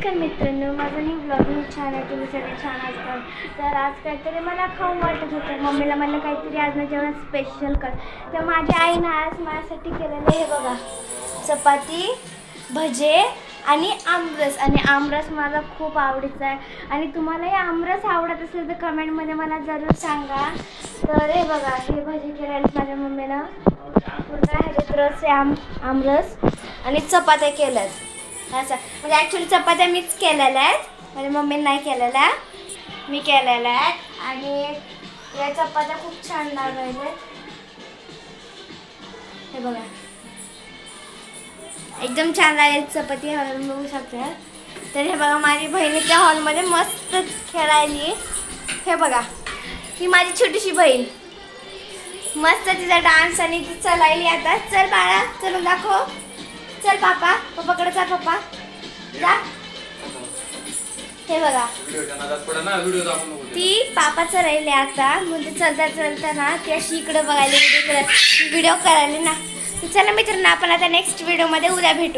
नमस्कार मित्रांनो, माझं न्यू ब्लॉगिंग छान आहे. तुम्ही सगळे छान असतात. तर आज काहीतरी मला खाऊ वाटत होतं. मम्मीला म्हणलं काहीतरी आज ना जेवण स्पेशल कर. तर माझ्या आईनं आज माझ्यासाठी केलेलं हे बघा, चपाती, भजे आणि आमरस. आणि आमरस मला खूप आवडीचा आहे. आणि तुम्हालाही आमरस आवडत असेल तर कमेंटमध्ये मला जरूर सांगा. तर हे बघा, हे भजे केलेले माझ्या मम्मीनं. पूर्ण ह्याच्यात रस आहे, आमरस आणि चपात्या केल्यात. असं म्हणजे ॲक्च्युली चपात्या मीच केलेल्या आहेत, माझ्या मम्मीने नाही केलेल्या, मी केलेल्या आहेत. आणि या चपात्या खूप छान लागल्या. हे बघा, एकदम छान लागेल चपाती, हॉल बघू शकता. तर हे बघा, माझी बहिणी त्या हॉलमध्ये मस्त खेळायली. हे बघा, ही माझी छोटीशी बहीण मस्त तिचा डान्स आणि ती चलायली. आता चल बाळा, चलून दाखव. चल पप्पाकडे चल, पप्पा जा. हे बघा, ती पापाचं राहिले आता, म्हणजे चलता ना ती अशी इकडे बघायला व्हिडिओ करायला ना. चला मित्रांनो, आपण आता नेक्स्ट व्हिडिओमध्ये उद्या भेटू.